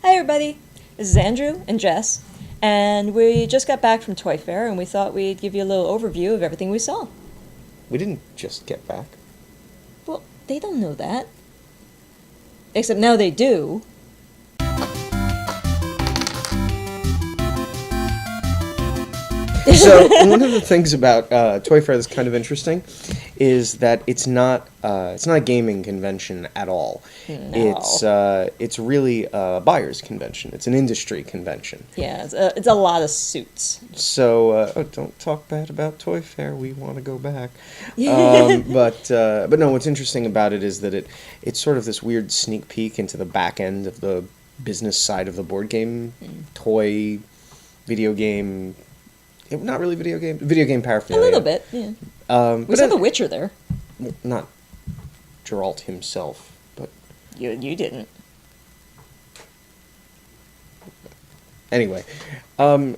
Hi everybody, this is Andrew and Jess, and we just got back from Toy Fair and we thought we'd give you a little overview of everything we saw. We didn't just get back. Well, they don't know that. Except now they do. So one of the things about Toy Fair that's kind of interesting is that it's not a gaming convention at all. No. It's really a buyer's convention. It's an industry convention. Yeah, it's a lot of suits. So don't talk bad about Toy Fair. We want to go back. But no, what's interesting about it is that it's sort of this weird sneak peek into the back end of the business side of the board game, toy, video game. Not really video game paraphernalia. A little bit, yeah. We saw The Witcher there. Not Geralt himself, but... You didn't. Anyway,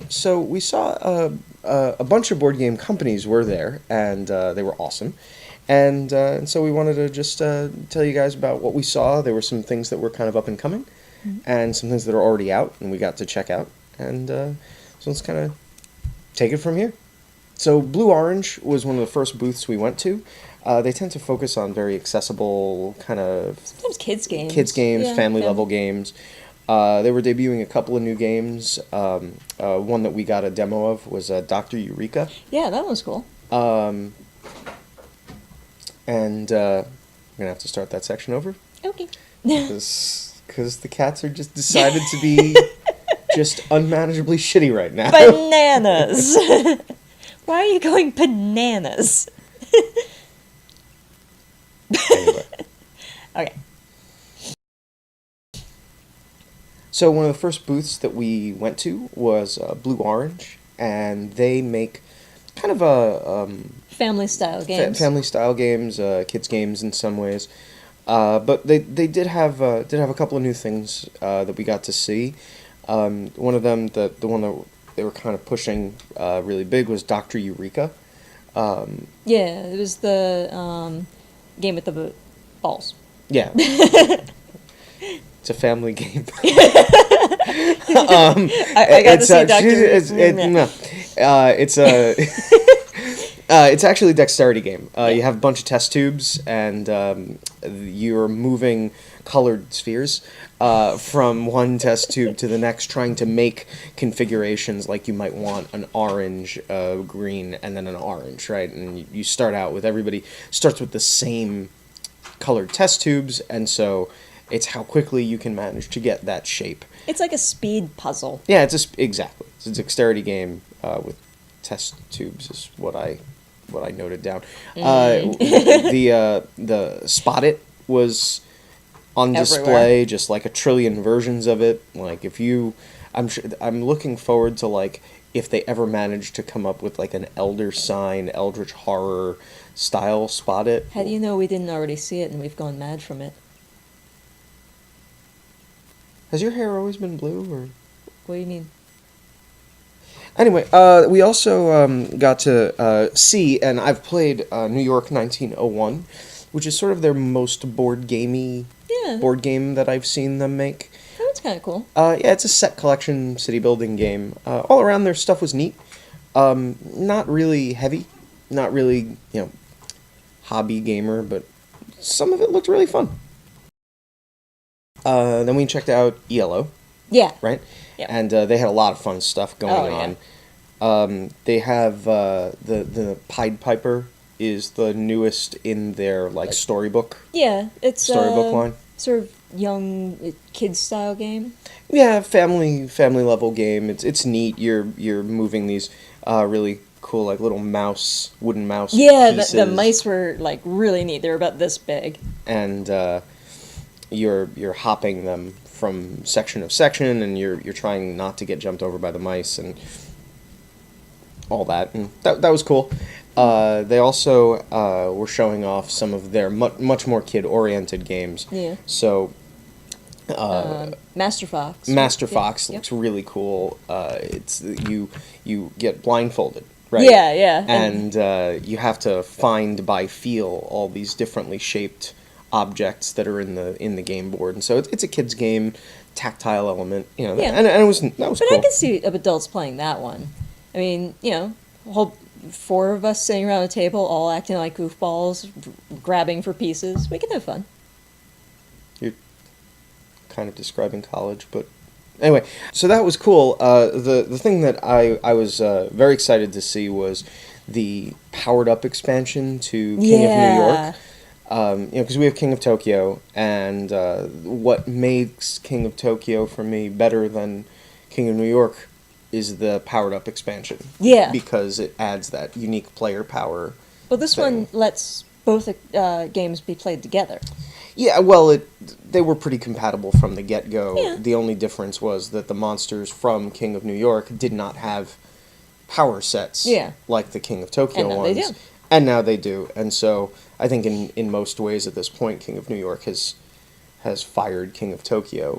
so we saw a bunch of board game companies were there, and they were awesome. And so we wanted to just tell you guys about what we saw. There were some things that were kind of up and coming, and some things that are already out, and we got to check out. And so let's kind of take it from here. So Blue Orange was one of the first booths we went to. They tend to focus on very accessible kind of... Sometimes kids' games. Yeah, family-level games. They were debuting a couple of new games. One that we got a demo of was Dr. Eureka. Yeah, that was cool. And I'm going to have to start that section over. Okay. Because the cats are just decided to be... just unmanageably shitty right now. Bananas! Why are you going bananas? Anyway. Okay. So one of the first booths that we went to was Blue Orange, and they make kind of a... family-style games. Family-style games, kids' games in some ways. But they did have a couple of new things that we got to see. One of them, the one that they were kind of pushing really big was Dr. Eureka. Yeah, it was the game with the balls. Yeah. It's a family game. I got to see Dr. Eureka. It's actually a dexterity game. You have a bunch of test tubes, and you're moving colored spheres from one test tube to the next, trying to make configurations like you might want an orange, green, and then an orange, right? And you start out with everybody starts with the same colored test tubes, and so it's how quickly you can manage to get that shape. It's like a speed puzzle. Yeah, exactly. It's a dexterity game with test tubes is what I noted down. The Spot It was on display, just like a trillion versions of it. Like I'm looking forward to like if they ever manage to come up with like an Elder Sign, Eldritch Horror style Spot It. How do you know we didn't already see it and we've gone mad from it? Has your hair always been blue, or? What do you mean? Anyway, we also got to see, and I've played New York 1901, which is sort of their most board game that I've seen them make. Oh, that's kind of cool. Yeah, it's a set collection city building game. All around their stuff was neat. Not really heavy, not really, hobby gamer, but some of it looked really fun. Then we checked out ELO. Yeah. Right? Yep. And they had a lot of fun stuff going on. Yeah. They have the Pied Piper is the newest in their storybook. Yeah, it's storybook line. Sort of young kids style game. Yeah, family level game. It's neat. You're moving these really cool little wooden mouse. Yeah, pieces. The mice were really neat. They were about this big. And you're hopping them from section to section, and you're trying not to get jumped over by the mice and all that, and that was cool. They also were showing off some of their much more kid-oriented games. Yeah. So, Master Fox. Master Fox looks really cool. It's you get blindfolded, right? Yeah. And you have to find by feel all these differently shaped objects that are in the game board, and so it's a kids game, tactile element, Yeah. and that was But cool. I can see adults playing that one. I mean, whole 4 of us sitting around a table, all acting like goofballs, grabbing for pieces. We can have fun. You're kind of describing college, but anyway, so that was cool. The thing that I was very excited to see was the powered up expansion to King of New York. Because we have King of Tokyo, and what makes King of Tokyo for me better than King of New York is the powered up expansion. Yeah. Because it adds that unique player power. Well, this thing. one lets both games be played together. Yeah, well, they were pretty compatible from the get-go. Yeah. The only difference was that the monsters from King of New York did not have power sets like the King of Tokyo And now ones. they do. And now they do. And so I think in most ways at this point, King of New York has fired King of Tokyo.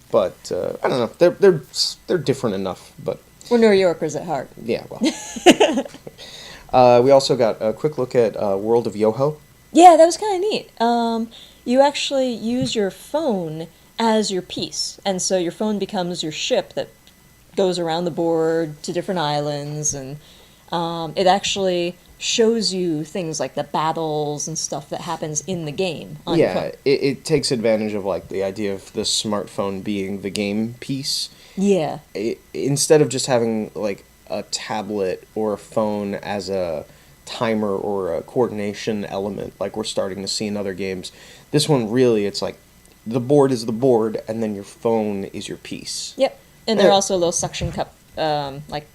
But I don't know. They're different enough. But We're New Yorkers at heart. yeah, well. We also got a quick look at World of Yoho. Yeah, that was kind of neat. You actually use your phone as your piece, and so your phone becomes your ship that goes around the board to different islands, and it actually shows you things like the battles and stuff that happens in the game on your phone. it takes advantage of like the idea of the smartphone being the game piece. Yeah. Instead of just having like a tablet or a phone as a timer or a coordination element like we're starting to see in other games, this one really, it's like the board is the board and then your phone is your piece. Yep. And they're also a little suction cup, like,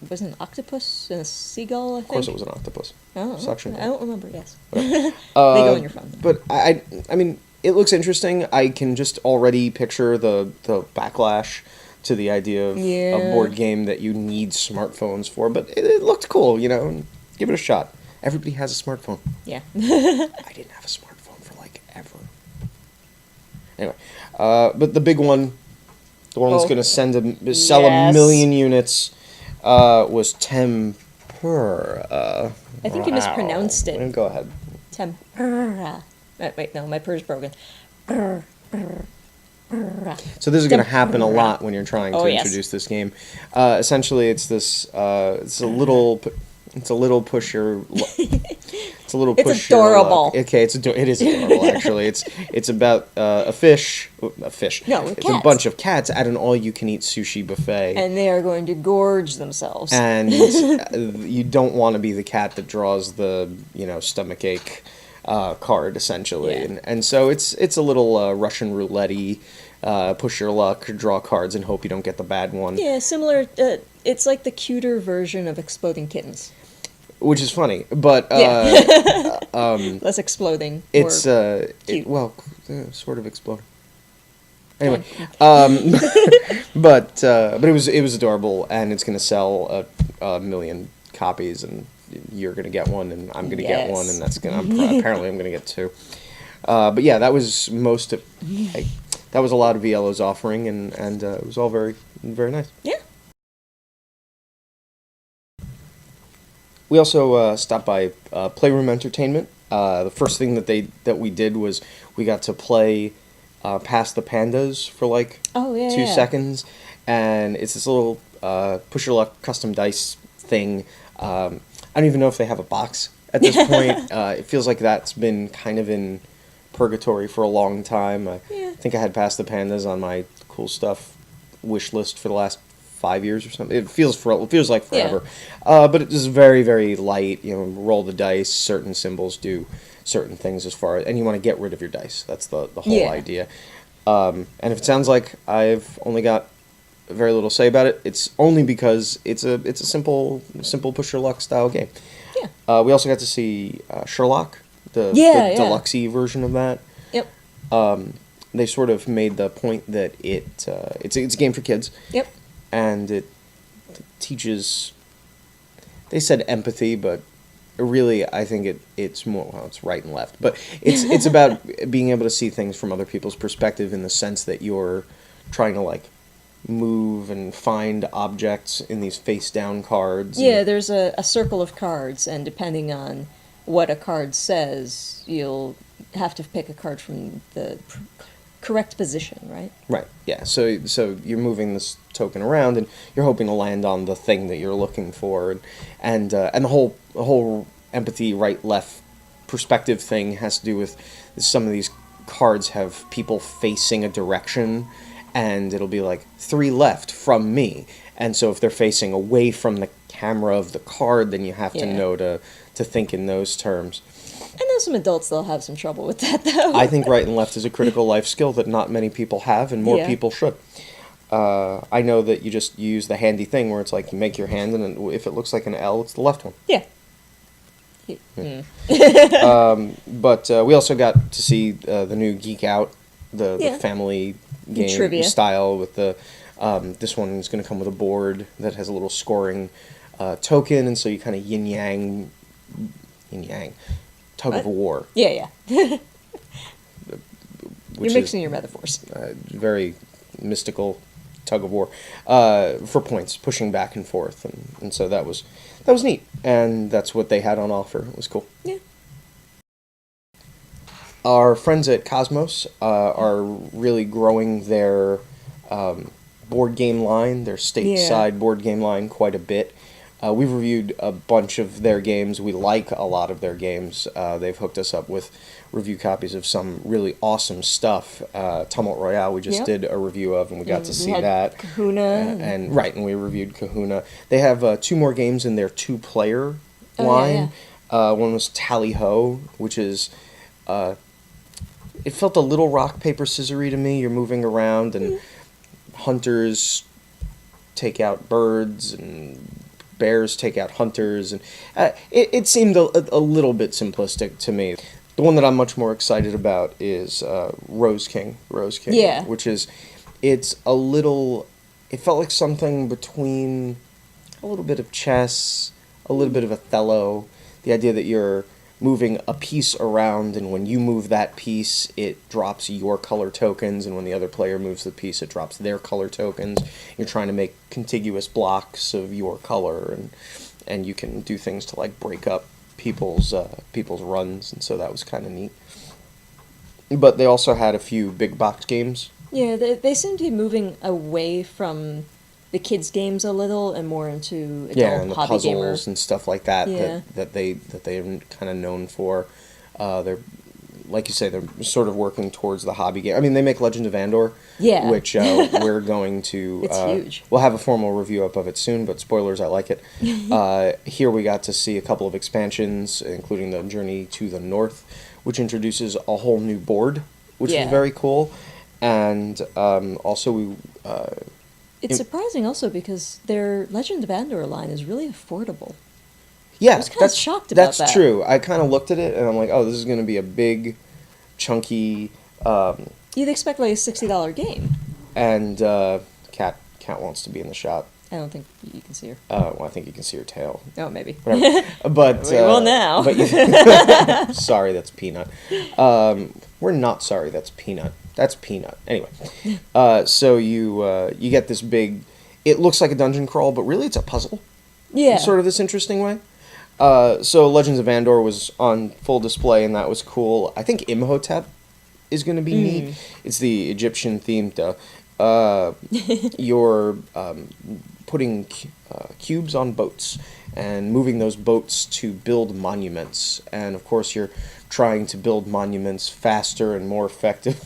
was it an octopus and a seagull, I think? Of course it was an octopus. Oh, Suction I cup. don't remember, yes. They go in your phone. But I mean, it looks interesting. I can just already picture the backlash to the idea of a board game that you need smartphones for, but it looked cool, and give it a shot. Everybody has a smartphone. Yeah. I didn't have a smartphone for like ever. Anyway, but the big one, the one that's going to sell a million units, was Tempura. I think you mispronounced it. Go ahead. Tempura. Wait, no, my purr's broken. So this is going to happen a lot when you're trying to yes. introduce this game. Essentially, it's this. It's a little. It's a little pusher. It's a little pusher. It's adorable. Okay, it is adorable. Actually, it's about a fish. A fish. No, it's cats. a bunch of cats at an all-you-can-eat sushi buffet. And they are going to gorge themselves. And you don't want to be the cat that draws the stomach ache card essentially, Yeah. and so it's a little Russian roulette-y. Push your luck, draw cards, and hope you don't get the bad one. Yeah, similar. It's like the cuter version of Exploding Kittens. Which is funny, but Less exploding. it's sort of exploding. Anyway, but it was adorable, and it's going to sell a million copies, and you're going to get one, and I'm going to get one, and apparently I'm going to get two. But yeah, that was most of. That was a lot of Viello's offering, and it was all very, very nice. Yeah. We also stopped by Playroom Entertainment. The first thing that we did was we got to play Pass the Pandas for like 2 seconds, and it's this little push your luck custom dice thing. I don't even know if they have a box at this point. It feels like that's been kind of in purgatory for a long time. I think I had Pass the Pandas on my cool stuff wish list for the last 5 years or something. It feels like forever. But it is very, very light. Roll the dice. Certain symbols do certain things and you want to get rid of your dice. That's the whole idea. And if it sounds like I've only got very little to say about it, it's only because it's a simple push your luck style game. Yeah. We also got to see Sherlock, the deluxe-y version of that. Yep. They sort of made the point that it's a game for kids. Yep. And it teaches, they said empathy, but really I think it's more, it's right and left. But it's about being able to see things from other people's perspective in the sense that you're trying to like move and find objects in these face-down cards. Yeah, there's a circle of cards, and depending on what a card says, you'll have to pick a card from the correct position, right? Right. Yeah. So you're moving this token around, and you're hoping to land on the thing that you're looking for, and the whole empathy right left perspective thing has to do with some of these cards have people facing a direction, and it'll be like 3 left from me, and so if they're facing away from the camera of the card, then you have to Yeah. know to think in those terms. I know some adults, they'll have some trouble with that, though. I think right and left is a critical life skill that not many people have, and more Yeah. people should. I know that you use the handy thing where it's like you make your hand, and then if it looks like an L, it's the left one. Yeah. But we also got to see the new Geek Out, the Yeah. family game Trivia. style with the. This one is going to come with a board that has a little scoring token, and so you kind of yin yang, tug of What? war. Yeah, yeah. Which You're is mixing your metaphors. very mystical tug of war for points, pushing back and forth, and so that was neat, and that's what they had on offer. It was cool. Yeah. Our friends at Cosmos are really growing their board game line, their stateside board game line, quite a bit. We've reviewed a bunch of their games. We like a lot of their games. They've hooked us up with review copies of some really awesome stuff. Tumult Royale we just Yep. did a review of, and we got to We see had that. Kahuna. And we reviewed Kahuna. They have 2 more games in their 2-player Oh, yeah, line. One was Tally Ho, which is... it felt a little rock, paper, scissory to me. You're moving around, and hunters take out birds, and bears take out hunters, and it seemed a little bit simplistic to me. The one that I'm much more excited about is Rose King, Yeah. which is, it felt like something between a little bit of chess, a little bit of Othello, the idea that you're moving a piece around, and when you move that piece, it drops your color tokens, and when the other player moves the piece, it drops their color tokens. You're trying to make contiguous blocks of your color, and you can do things to like break up people's runs, and so that was kind of neat. But they also had a few big box games. Yeah, they seem to be moving away from the kids' games a little and more into adult And the hobby puzzles gamers. and stuff like that Yeah. that they're kind of known for. They're, like you say, they're sort of working towards the hobby game. I mean, they make Legend of Andor, Yeah. which we're going to. It's huge. We'll have a formal review up of it soon, but spoilers, I like it. Here we got to see a couple of expansions, including the Journey to the North, which introduces a whole new board, which Yeah. is very cool. And also we. It's surprising also because their Legend of Andor line is really affordable. Yeah, I was kinda shocked about that's that. true. I kind of looked at it and I'm like, oh, this is going to be a big, chunky, You'd expect like a $60 game. and cat wants to be in the shop. I don't think you can see her. Well, I think you can see her tail. Oh, maybe. Whatever. But We will now. But sorry, that's Peanut. We're not sorry, that's Peanut. That's Peanut. Anyway, so you get this big. It looks like a dungeon crawl, but really it's a puzzle. Yeah. In sort of this interesting way. So Legends of Andor was on full display, and that was cool. I think Imhotep is going to be neat. It's the Egyptian theme, though. You're putting cubes on boats and moving those boats to build monuments. And, of course, you're trying to build monuments faster and more effectively.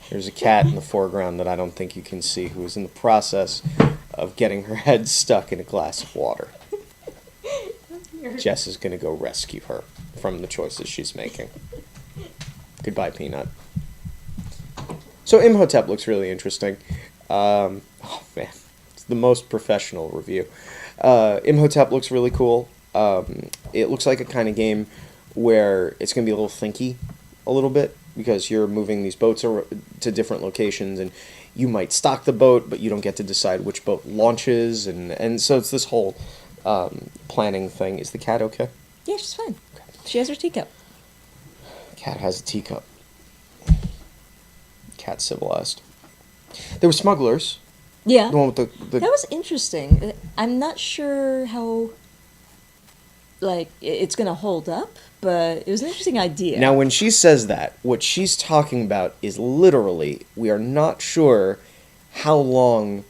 There's a cat in the foreground that I don't think you can see who is in the process of getting her head stuck in a glass of water. Jess is going to go rescue her from the choices she's making. Goodbye, Peanut. So Imhotep looks really interesting. Oh, man. It's the most professional review. Imhotep looks really cool. It looks like a kind of game where it's going to be a little thinky a little bit, because you're moving these boats to different locations, and you might stock the boat, but you don't get to decide which boat launches, and so it's this whole planning thing. Is the cat okay? Yeah, she's fine. She has her teacup. Cat has a teacup. Cat civilized. There were smugglers. Yeah. The one with the That was interesting. I'm not sure how like it's gonna hold up, but it was an interesting idea. Now, when she says that, what she's talking about is literally, we are not sure how long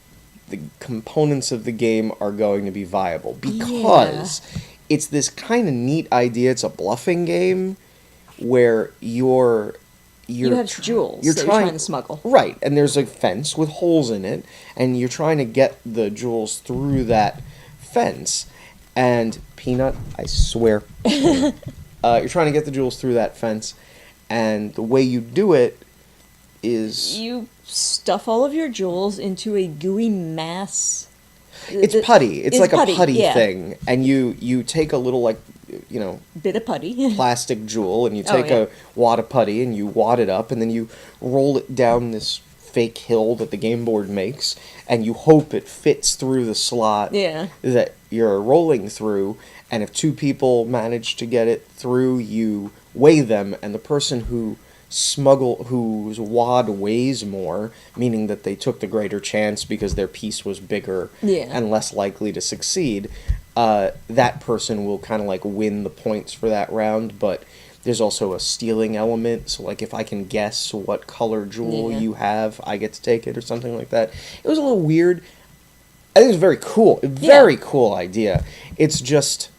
the components of the game are going to be viable, because it's this kind of neat idea. It's a bluffing game where you have jewels that you're trying to smuggle. Right, and there's a fence with holes in it, and you're trying to get the jewels through that fence. And Peanut, I swear, you're trying to get the jewels through that fence, and the way you do it is... You stuff all of your jewels into a gooey mass. It's putty. It's like putty, a putty yeah. thing, and you take a little, like, Bit of putty. plastic jewel, and you take a wad of putty, and you wad it up, and then you roll it down this fake hill that the game board makes, and you hope it fits through the slot that you're rolling through, and if two people manage to get it through, you weigh them, and the person whose wad weighs more, meaning that they took the greater chance because their piece was bigger and less likely to succeed, that person will kind of like win the points for that round. But there's also a stealing element, so like if I can guess what color jewel you have, I get to take it or something like that. It was a little weird. I think it was very cool. Very cool idea. It's just...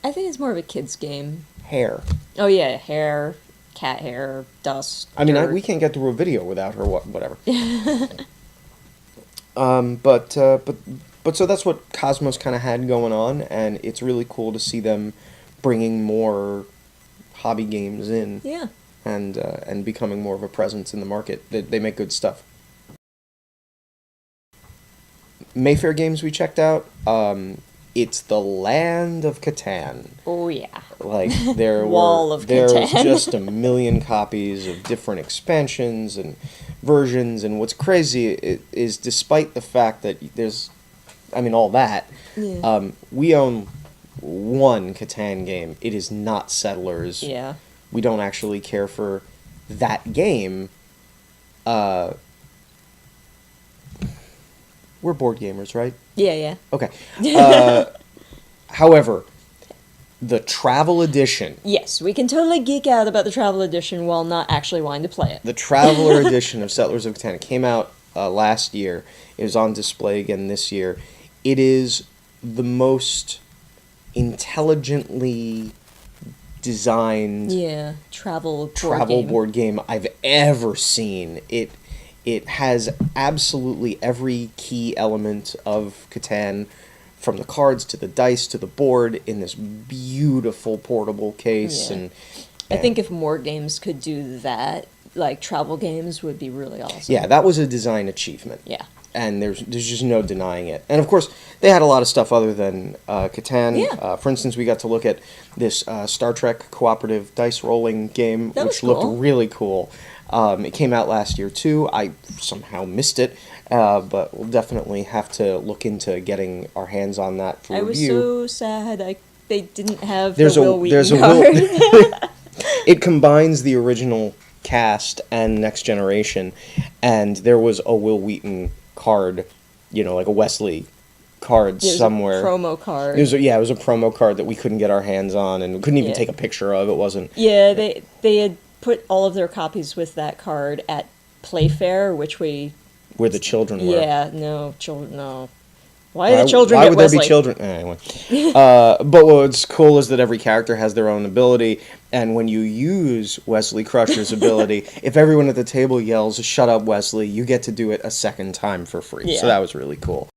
I think it's more of a kid's game. Hair. Oh yeah, hair, cat hair, dust. I mean, dirt. we can't get through a video without her. Whatever. But so that's what Cosmos kind of had going on, and it's really cool to see them bringing more hobby games in. Yeah. And becoming more of a presence in the market. They make good stuff. Mayfair Games we checked out. It's the land of Catan. Oh yeah. Like there was just a million copies of different expansions and versions, and what's crazy is despite the fact that there's, I mean, all that, we own one Catan game. It is not Settlers. Yeah. We don't actually care for that game. We're board gamers, right? Yeah. Okay. However, the Travel Edition. Yes, we can totally geek out about the Travel Edition while not actually wanting to play it. The Traveler Edition of Settlers of Catan. It came out last year. It was on display again this year. It is the most intelligently designed travel board game I've ever seen. It has absolutely every key element of Catan, from the cards to the dice to the board, in this beautiful portable case. And I think if more games could do that, like travel games would be really awesome. Yeah, that was a design achievement. Yeah. And there's just no denying it. And of course, they had a lot of stuff other than Catan. Yeah. For instance, we got to look at this Star Trek cooperative dice rolling game, which looked really cool. It came out last year too. I somehow missed it, but we'll definitely have to look into getting our hands on that for review. I was so sad they didn't have the Will Wheaton card. It combines the original cast and Next Generation, and there was a Will Wheaton card, like a Wesley card somewhere. A promo card. It was a promo card that we couldn't get our hands on, and we couldn't even take a picture of. It wasn't. Yeah, they had put all of their copies with that card at Playfair, where the children were. Yeah, no children. No. Why do the children Why get would Wesley? there be children? Anyway. But what's cool is that every character has their own ability, and when you use Wesley Crusher's ability, if everyone at the table yells, "Shut up, Wesley," you get to do it a second time for free. Yeah. So that was really cool.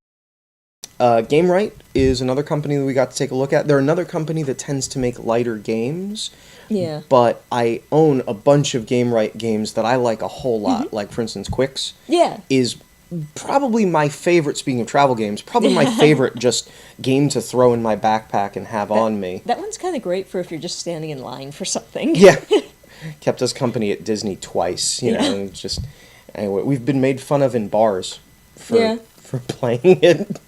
GameRight is another company that we got to take a look at. They're another company that tends to make lighter games. Yeah. But I own a bunch of GameRight games that I like a whole lot. Mm-hmm. Like, for instance, Quicks. Yeah. Is probably my favorite, speaking of travel games, probably my favorite just game to throw in my backpack and have on me. That one's kind of great for if you're just standing in line for something. Yeah. Kept us company at Disney twice, and just... Anyway, we've been made fun of in bars for playing it.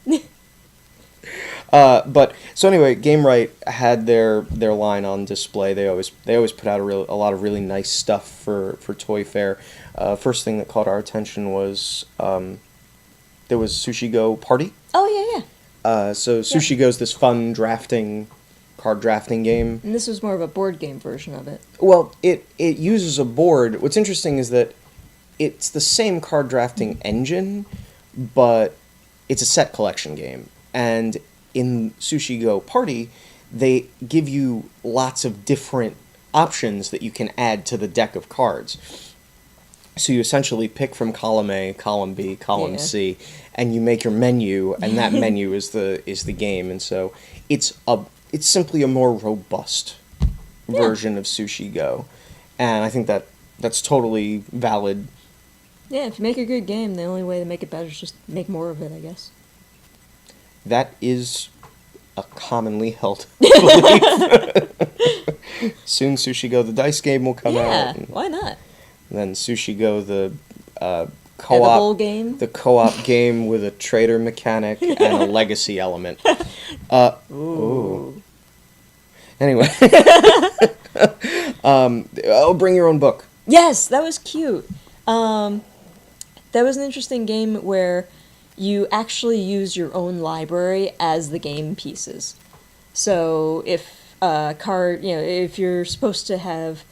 But so anyway, GameRight had their line on display. They always put out a lot of really nice stuff for Toy Fair. First thing that caught our attention was there was Sushi Go Party. Oh yeah. So Sushi Go's this fun drafting card drafting game. And this was more of a board game version of it. Well, it uses a board. What's interesting is that it's the same card drafting engine, but it's a set collection game. And in Sushi Go Party, they give you lots of different options that you can add to the deck of cards. So you essentially pick from column A, column B, column C, and you make your menu, and that menu is the game. And so it's simply a more robust version of Sushi Go, and I think that's totally valid. Yeah, if you make a good game, the only way to make it better is just make more of it, I guess. That is a commonly held belief. Soon Sushi Go the dice game will come out. Yeah, why not? And then Sushi Go the Edible game? the co-op game with a trader mechanic and a legacy element. Ooh. Anyway, bring your own book. Yes, that was cute. That was an interesting game where you actually use your own library as the game pieces. So if a card, if you're supposed to have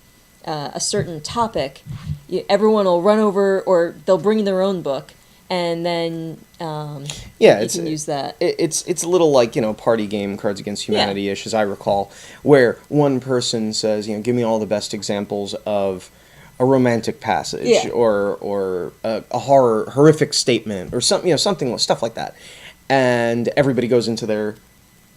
a certain topic, everyone will run over, or they'll bring their own book, and then you can use that. It's a little like, party game Cards Against Humanity-ish, as I recall, where one person says, give me all the best examples of a romantic passage or a horrific statement or something, stuff like that, and everybody goes into the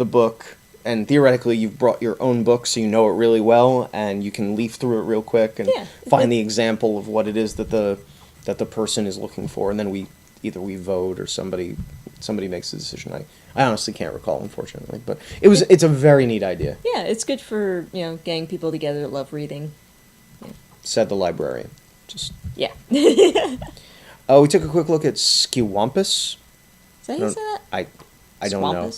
book. And theoretically, you've brought your own book, so you know it really well, and you can leaf through it real quick and find the example of what it is that the person is looking for, and then we vote or somebody makes a decision. I honestly can't recall, unfortunately, but it's a very neat idea. Yeah, it's good for getting people together that love reading. Yeah. Said the librarian. Yeah. We took a quick look at Skiwampus. Is that how you say that? I don't know.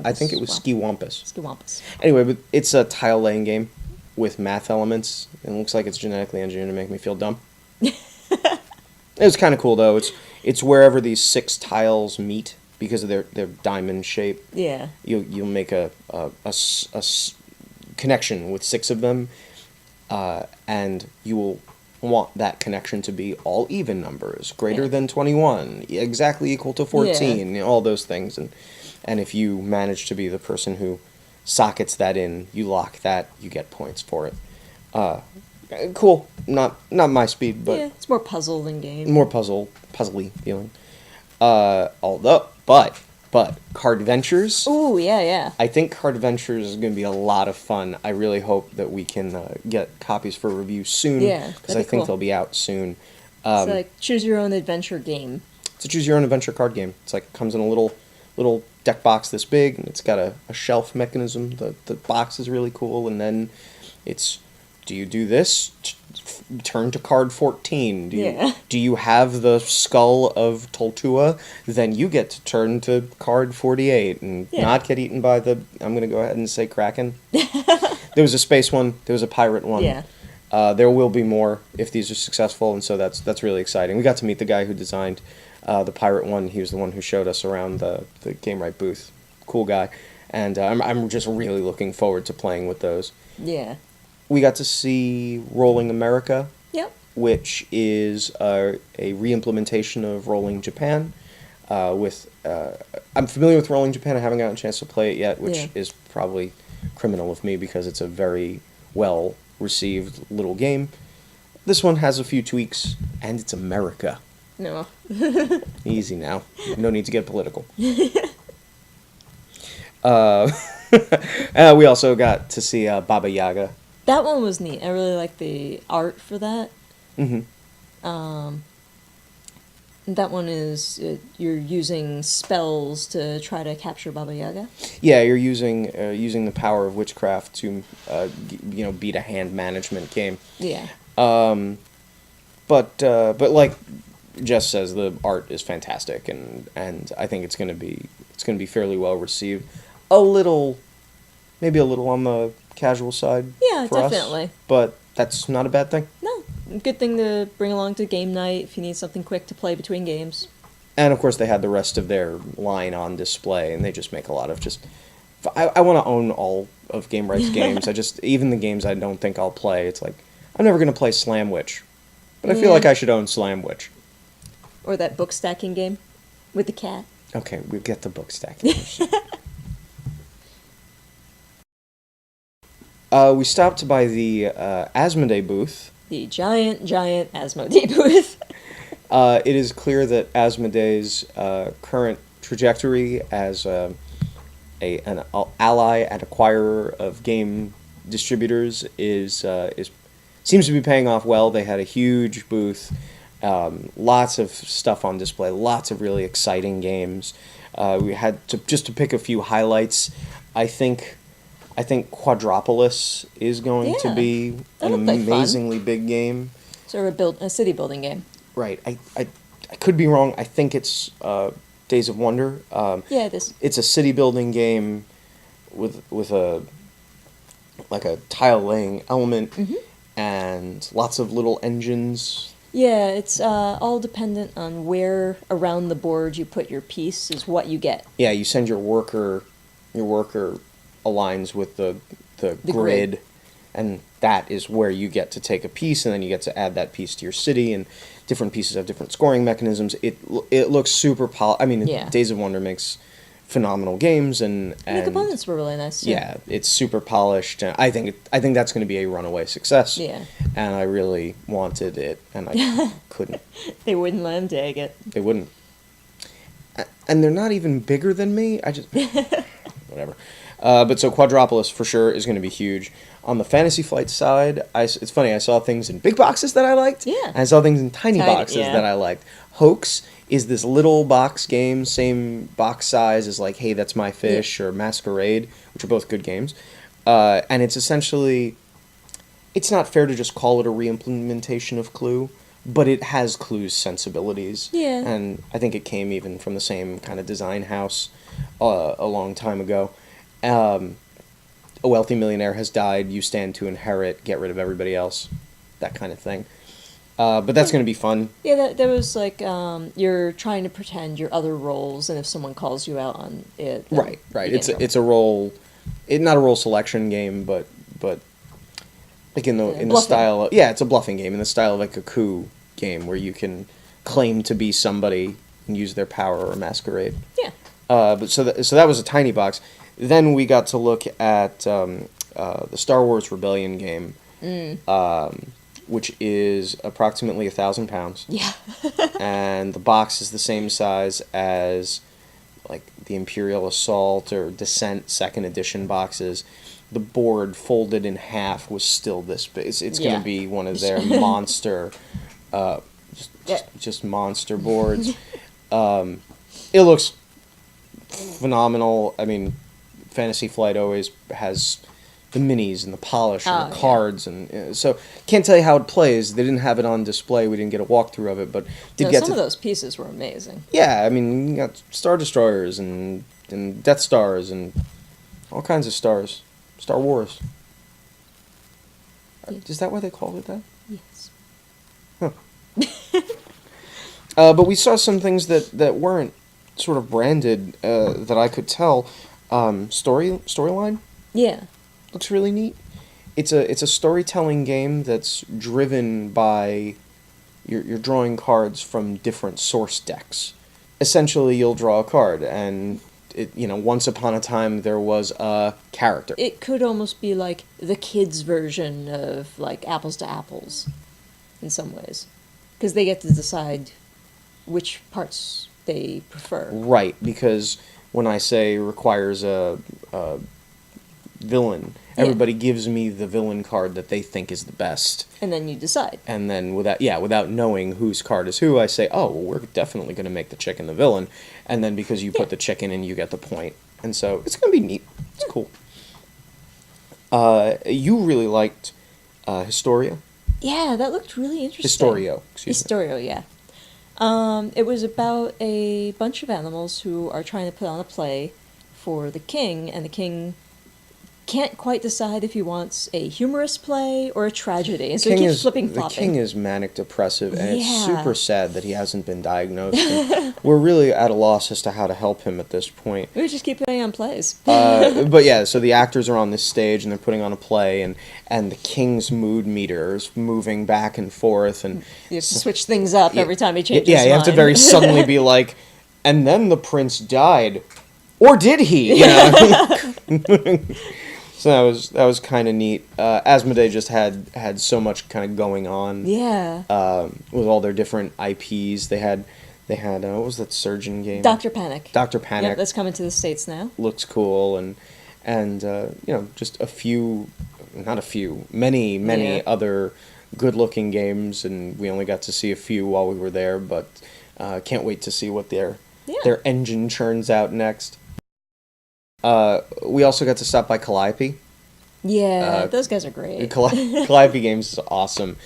I think it was Skiwampus. Skiwampus. Anyway, but it's a tile laying game with math elements. It looks like it's genetically engineered to make me feel dumb. It was kind of cool though. It's wherever these 6 tiles meet because of their diamond shape. Yeah. You'll make a connection with 6 of them, and you will want that connection to be all even numbers, greater than 21, exactly equal to 14, all those things, and if you manage to be the person who sockets that in, you lock that, you get points for it. Cool. Not my speed, but it's more puzzle than game. More puzzly feeling. But Card Ventures. Ooh, yeah. I think Card Ventures is going to be a lot of fun. I really hope that we can get copies for review soon. Yeah, because I think they'll be out soon. It's like choose your own adventure game. It's a choose your own adventure card game. It's like it comes in a little deck box this big, and it's got a shelf mechanism. The box is really cool, and then it's, do you do this? Turn to card 14. Do you have the skull of Toltua? Then you get to turn to card 48 and not get eaten by the, I'm going to go ahead and say Kraken. There was a space one. There was a pirate one. Yeah. There will be more if these are successful, and so that's really exciting. We got to meet the guy who designed the pirate one. He was the one who showed us around the Game Right booth. Cool guy. And I'm just really looking forward to playing with those. Yeah. We got to see Rolling America, which is a re-implementation of Rolling Japan. I'm familiar with Rolling Japan. I haven't gotten a chance to play it yet, which is probably criminal of me because it's a very well-received little game. This one has a few tweaks, and it's America. No. Easy now. No need to get political. We also got to see Baba Yaga. That one was neat. I really like the art for that. Mm-hmm. That one is you're using spells to try to capture Baba Yaga. Yeah, you're using the power of witchcraft to beat a hand management game. Yeah. But like Jess says, the art is fantastic, and I think it's gonna be fairly well received. Maybe a little on the casual side. Yeah, for definitely. Us, but that's not a bad thing. No, good thing to bring along to game night if you need something quick to play between games. And of course, they had the rest of their line on display, and they just make a lot of just I want to own all of Game Rights games. I just, even the games I don't think I'll play, it's like, I'm never going to play Slam Witch. But I feel like I should own Slam Witch. Or that book stacking game with the cat. Okay, we get the book stacking. We stopped by the Asmodee booth. The giant Asmodee booth. It is clear that Asmodee's current trajectory as an ally and acquirer of game distributors is seems to be paying off well. They had a huge booth, lots of stuff on display, lots of really exciting games. We had to pick a few highlights. I think Quadropolis is going to be an amazingly big game. Sort of a city building game. Right. I could be wrong. I think it's Days of Wonder. Yeah, it is. It's a city building game with a tile laying element and lots of little engines. Yeah, it's all dependent on where around the board you put your piece is what you get. Yeah, you send your worker aligns with the grid, and that is where you get to take a piece, and then you get to add that piece to your city, and different pieces have different scoring mechanisms. It looks super Days of Wonder makes phenomenal games, and the components were really nice too. Yeah, it's super polished, and I think that's going to be a runaway success. Yeah. And I really wanted it, and I couldn't. They wouldn't let him take it. They wouldn't. And they're not even bigger than me. I just whatever. But so Quadropolis for sure is going to be huge. On the Fantasy Flight side, it's funny, I saw things in big boxes that I liked. Yeah. And I saw things in tiny boxes that I liked. Hoax is this little box game, same box size as like Hey, That's My Fish or Masquerade, which are both good games. And it's essentially, it's not fair to just call it a re-implementation of Clue, but it has Clue's sensibilities. Yeah. And I think it came even from the same kind of design house a long time ago. A wealthy millionaire has died, you stand to inherit, get rid of everybody else, that kind of thing. But that's going to be fun. Yeah, there was like, you're trying to pretend your other roles, and if someone calls you out on it... Right. It's a role... not a role selection game, but like in the style of... Yeah, it's a bluffing game, in the style of like a coup game, where you can claim to be somebody and use their power or masquerade. Yeah. But so that was a tiny box. Then we got to look at the Star Wars Rebellion game, which is approximately £1,000. Yeah. And the box is the same size as like the Imperial Assault or Descent 2nd Edition boxes. The board folded in half was still this big. It's going to be one of their monster, just monster boards. It looks phenomenal. I mean, Fantasy Flight always has the minis and the polish and the cards, and so can't tell you how it plays. They didn't have it on display. We didn't get a walkthrough of it, but some of those pieces were amazing. Yeah, I mean, you got Star Destroyers and Death Stars and all kinds of stars. Star Wars. Yeah. Is that why they called it that? Yes. Huh. But we saw some things that weren't sort of branded that I could tell. Storyline? Yeah. Looks really neat. It's a storytelling game that's driven by you're drawing cards from different source decks. Essentially, you'll draw a card, and once upon a time there was a character. It could almost be like the kids' version of like Apples to Apples, in some ways, because they get to decide which parts they prefer. Right, because when I say requires a villain, everybody gives me the villain card that they think is the best. And then you decide. And then without knowing whose card is who, I say, oh, well, we're definitely going to make the chicken the villain. And then because you put the chicken in, you get the point. And so it's going to be neat. It's cool. You really liked Historia? Yeah, that looked really interesting. Historio, excuse me. Historio, yeah. It was about a bunch of animals who are trying to put on a play for the king, and the king can't quite decide if he wants a humorous play or a tragedy, and so he keeps flipping The flopping. king is manic depressive, and it's Yeah. super sad that he hasn't been diagnosed. And we're really at a loss as to how to help him at this point. We just keep putting on plays. But yeah, so the actors are on this stage and they're putting on a play, and the king's mood meter is moving back and forth, and You have to switch things up every time he changes. yeah, you have to mind. very suddenly be like, and then the prince died, or did he? You know. So that was kind of neat. Asmodee just had so much kind of going on. Yeah. With all their different IPs, they had what was that surgeon game? Dr. Panic. Dr. Panic. Yeah, that's coming to the States now. Looks cool, and you know, just many Yeah. other good-looking games, and we only got to see a few while we were there, but can't wait to see what their engine churns out next. We also got to stop by Calliope. Yeah, those guys are great. Calliope Games is awesome,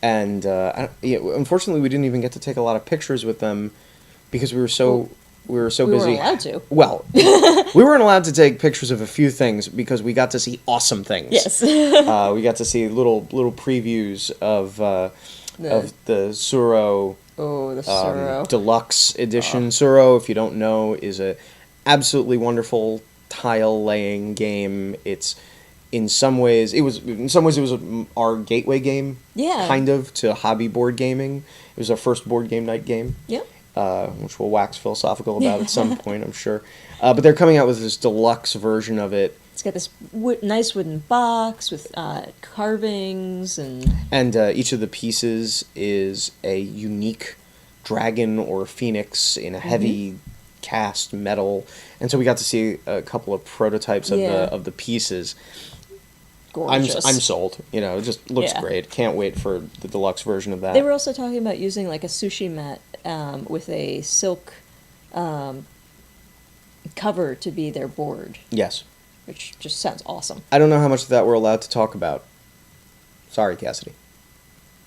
and unfortunately, we didn't even get to take a lot of pictures with them because we were so we busy. weren't allowed to. Well, we weren't allowed to take pictures of a few things because we got to see awesome things. Yes. We got to see little previews of the Suro. Oh, the Suro. Deluxe edition. Suro, if you don't know, is a absolutely wonderful tile laying game. It's in some ways it was our gateway game. Yeah. Kind of to hobby board gaming. It was our first board game night game. Yep. Which we'll wax philosophical about at some point, I'm sure. But they're coming out with this deluxe version of it. It's got this nice wooden box with carvings and each of the pieces is a unique dragon or phoenix in a heavy cast metal, and so we got to see a couple of prototypes of the pieces. gorgeous. I'm sold. You know, it just looks great. Can't wait for the deluxe version of that. They were also talking about using like a sushi mat with a silk cover to be their board. Yes. Which just sounds awesome. I don't know how much of that we're allowed to talk about. Sorry, Cassidy.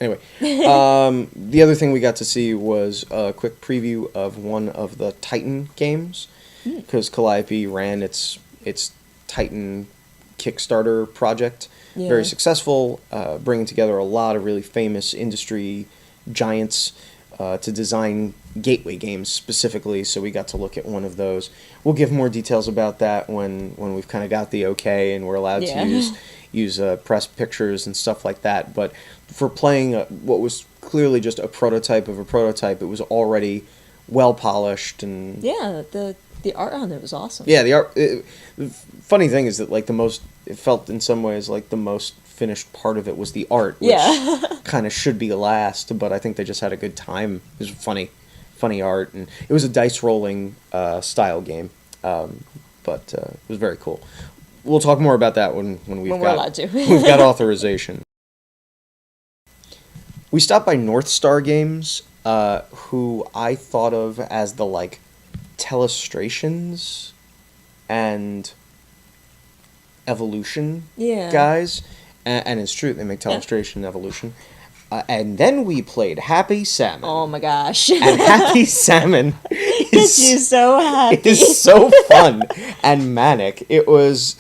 Anyway, the other thing we got to see was a quick preview of one of the Titan games, because Calliope ran its Titan Kickstarter project, very successful, bringing together a lot of really famous industry giants to design gateway games specifically, so we got to look at one of those. We'll give more details about that when we've kind of got the okay and we're allowed to use press pictures and stuff like that. But for playing what was clearly just a prototype of a prototype, it was already well polished and the art on it was awesome. Yeah, the art. The funny thing is that it felt in some ways like the most finished part of it was the art, which kind of should be last. But I think they just had a good time. It was funny art, and it was a dice rolling style game. But it was very cool. We'll talk more about that when we're allowed to. We've got authorization. We stopped by North Star Games, who I thought of as the Telestrations and Evolution guys, and it's true, they make Telestration and Evolution. And then we played Happy Salmon. Oh my gosh. And Happy Salmon gets you so happy. It is so fun and manic. It was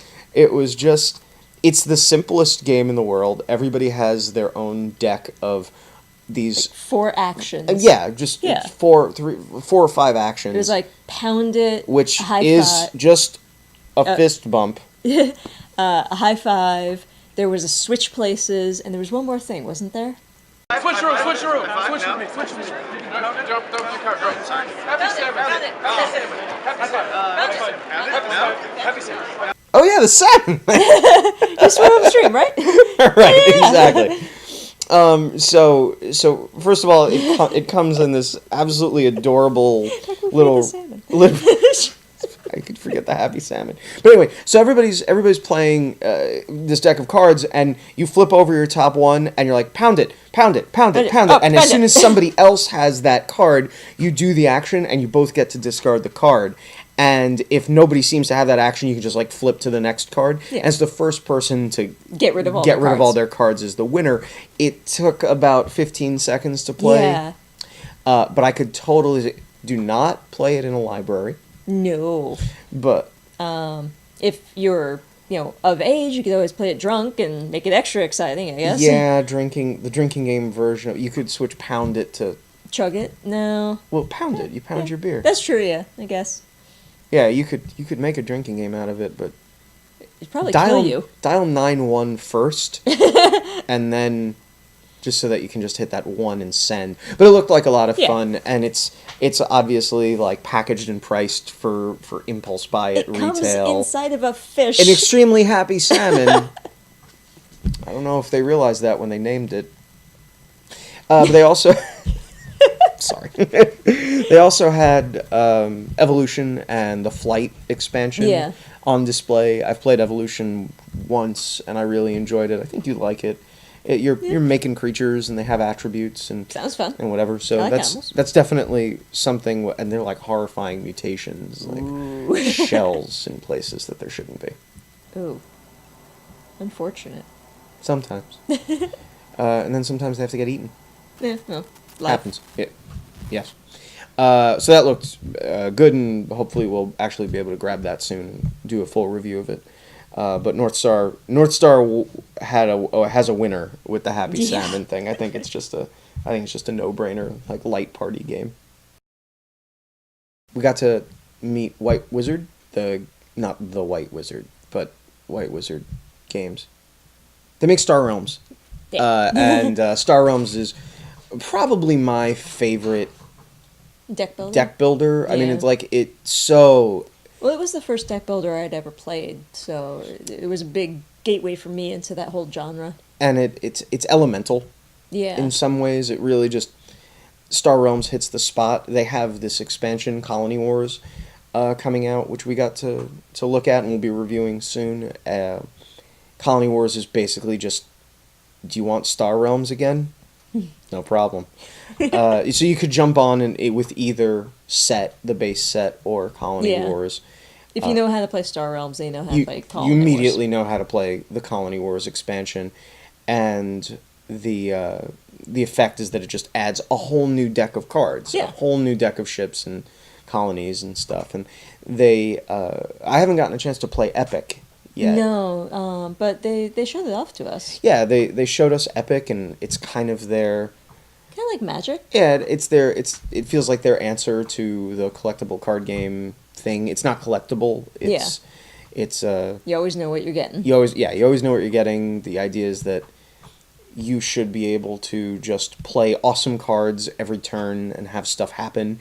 just, it's the simplest game in the world. Everybody has their own deck of these 4 actions. Four or five actions. There's pound it, which high is five, just a fist bump. a high five. There was a switch places, and there was one more thing, wasn't there? Switch room. Switch with me. Jump the cart. Happy Salmon. Oh yeah, the salmon. You swim upstream, right? Right, exactly. So first of all, it comes in this absolutely adorable little. I could forget the Happy Salmon. But anyway, so everybody's playing this deck of cards, and you flip over your top one, and you're like, pound it. And as soon as somebody else has that card, you do the action, and you both get to discard the card. And if nobody seems to have that action, you can just flip to the next card. Yeah. And it's the first person to get rid of all their cards is the winner. It took about 15 seconds to play. Yeah. But I could totally do not play it in a library. No. But if you're of age, you could always play it drunk and make it extra exciting, I guess. Yeah, the drinking game version. You could switch pound it to. Chug it? No. Well, pound it. You pound your beer. That's true, yeah, I guess. Yeah, you could make a drinking game out of it, but It'd probably kill you. dial 9-1 first, and then just so that you can just hit that 1 and send. But it looked like a lot of fun, and it's obviously like packaged and priced for impulse buy at retail. It comes inside of a fish. An extremely happy salmon. I don't know if they realized that when they named it. But they also. Sorry. They also had Evolution and the Flight expansion on display. I've played Evolution once, and I really enjoyed it. I think you'd like it. You're making creatures, and they have attributes and sounds fun and whatever. So I like animals. That's definitely something. And they're like horrifying mutations, like shells in places that there shouldn't be. Ooh, unfortunate. Sometimes, and then sometimes they have to get eaten. Yeah, no, life. Happens. Yeah. Yes. So that looked good, and hopefully we'll actually be able to grab that soon and do a full review of it. But North Star has a winner with the Happy Salmon thing. I think it's just a no-brainer, like light party game. We got to meet White Wizard, not the White Wizard, but White Wizard Games. They make Star Realms, and Star Realms is probably my favorite deck builder. I mean, it's so. Well, it was the first deck builder I'd ever played, so it was a big gateway for me into that whole genre. And it's elemental. Yeah. In some ways, it really just Star Realms hits the spot. They have this expansion, Colony Wars, coming out, which we got to look at and we'll be reviewing soon. Colony Wars is basically just, do you want Star Realms again? No problem. So you could jump on with either set, the base set, or Colony Wars. If you know how to play Star Realms, they know how to play Colony You Wars. immediately know how to play the Colony Wars expansion, and the effect is that it just adds a whole new deck of cards, a whole new deck of ships and colonies and stuff. And I haven't gotten a chance to play Epic yet. No, but they showed it off to us. Yeah, they showed us Epic, and it's kind of their. Kind of like Magic. Yeah, it feels like their answer to the collectible card game thing. It's not collectible. It's you always know what you're getting. You always know what you're getting. The idea is that you should be able to just play awesome cards every turn and have stuff happen.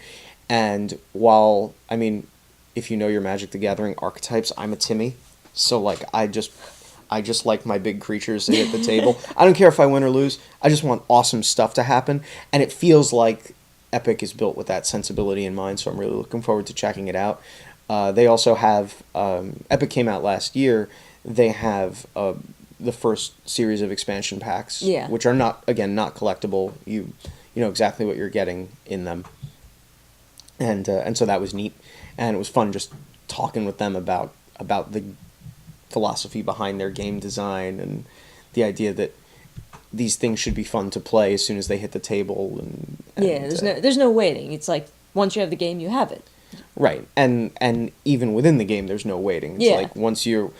And if you know your Magic the Gathering archetypes, I'm a Timmy. So like I just like my big creatures to hit the table. I don't care if I win or lose. I just want awesome stuff to happen. And it feels like Epic is built with that sensibility in mind, so I'm really looking forward to checking it out. They also have, Epic came out last year, they have the first series of expansion packs, which are not collectible. You know exactly what you're getting in them. And so that was neat. And it was fun just talking with them about the philosophy behind their game design and the idea that these things should be fun to play as soon as they hit the table. And there's no waiting. It's like once you have the game, you have it. Right, and even within the game, there's no waiting. It's like once you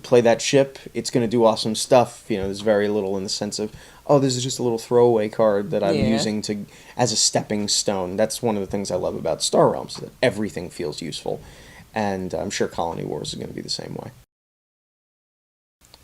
play that ship, it's going to do awesome stuff. There's very little in the sense of, this is just a little throwaway card that I'm using as a stepping stone. That's one of the things I love about Star Realms, that everything feels useful, and I'm sure Colony Wars is going to be the same way.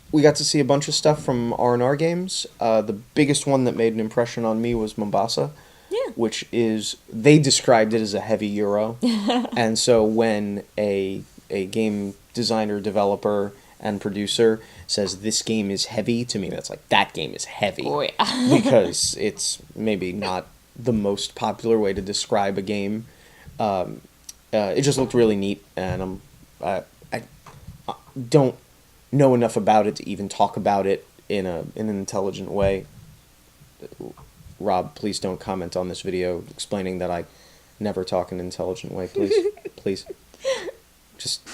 We got to see a bunch of stuff from R&R games. The biggest one that made an impression on me was Mombasa. Yeah. Which is, they described it as a heavy euro. And so when a game designer, developer, and producer says this game is heavy, to me that's like, that game is heavy. Oh, yeah. Because it's maybe not the most popular way to describe a game. It just looked really neat, and I don't know enough about it to even talk about it in an intelligent way. Rob, please don't comment on this video explaining that I never talk in an intelligent way, please. Please. Just,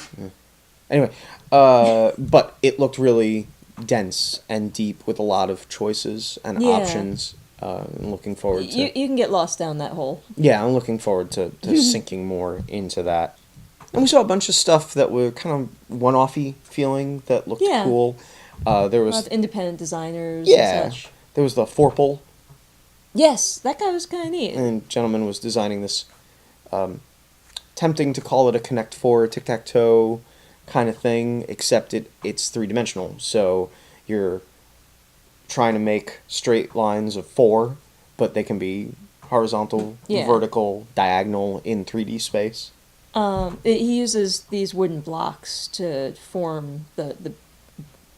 anyway. But it looked really dense and deep with a lot of choices and options. I'm looking forward to... You can get lost down that hole. Yeah, I'm looking forward to sinking more into that. And we saw a bunch of stuff that were kind of one-offy feeling that looked Yeah. cool. There A was lot of independent designers yeah, and such. there was the Forple, Yes, that guy was kind of neat. and gentleman was designing this, tempting to call it a Connect Four tic-tac-toe kind of thing, except it's three-dimensional. So you're trying to make straight lines of four, but they can be horizontal, Yeah. vertical, diagonal in 3D space. He uses these wooden blocks to form the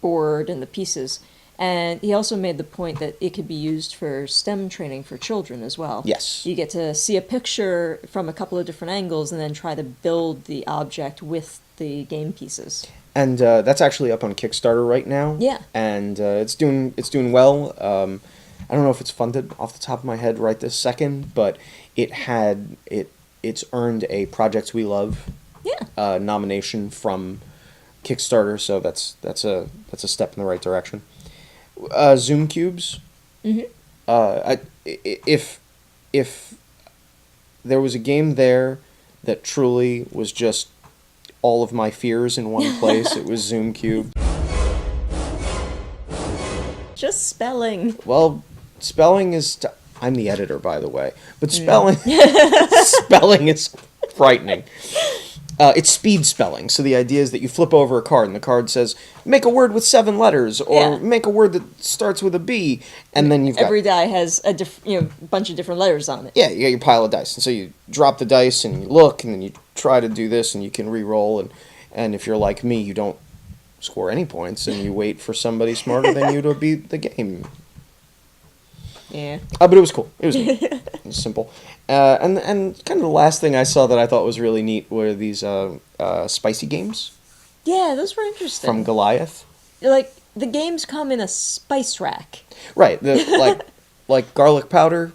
board and the pieces. And he also made the point that it could be used for STEM training for children as well. Yes. You get to see a picture from a couple of different angles and then try to build the object with the game pieces. And that's actually up on Kickstarter right now. Yeah. And it's doing well. I don't know if it's funded off the top of my head right this second, but it's earned a Projects We Love Yeah. nomination from Kickstarter, so that's a step in the right direction. Zoom cubes. Mm-hmm. If there was a game there that truly was just all of my fears in one place, it was Zoom Cube. Just spelling. Well, spelling is. I'm the editor, by the way, but spelling spelling is frightening. It's speed spelling, so the idea is that you flip over a card, and the card says, make a word with 7 letters, or Yeah. make a word that starts with a B, and then you've got... Every die has a bunch of different letters on it. Yeah, you got your pile of dice, and so you drop the dice, and you look, and then you try to do this, and you can re-roll, and if you're like me, you don't score any points, and you wait for somebody smarter than you to beat the game. Yeah. But it was cool. It was neat. It was simple. And kind of the last thing I saw that I thought was really neat were these spicy games Yeah, those were interesting. from Goliath. Like, the games come in a spice rack. Right. Like garlic powder.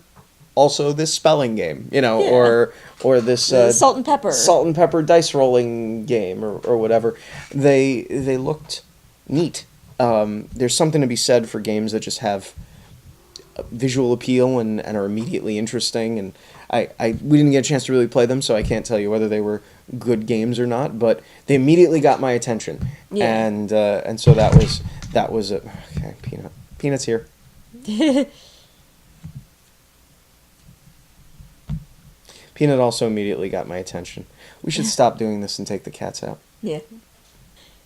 Also, this spelling game, Yeah. or this Salt and pepper. salt and pepper dice rolling game, or whatever. They looked neat. There's something to be said for games that just have visual appeal and are immediately interesting, and we didn't get a chance to really play them, so I can't tell you whether they were good games or not, but they immediately got my attention. Yeah. And so that was a okay. Peanut's here. Peanut also immediately got my attention. We should stop doing this and take the cats out. Yeah.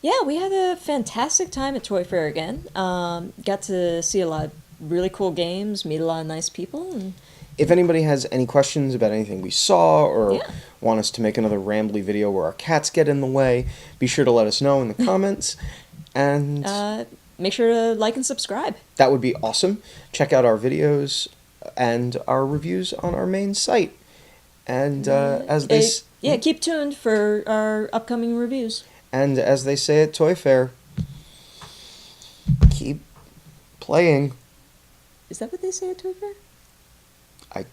Yeah, we had a fantastic time at Toy Fair again. Got to see a lot of really cool games, meet a lot of nice people. And If anybody has any questions about anything we saw, or Yeah. want us to make another rambly video where our cats get in the way, be sure to let us know in the comments. And make sure to like and subscribe. that would be awesome. Check out our videos and our reviews on our main site. And Keep tuned for our upcoming reviews. and as they say at Toy Fair, keep playing. Is that what they say at Toy Fair? I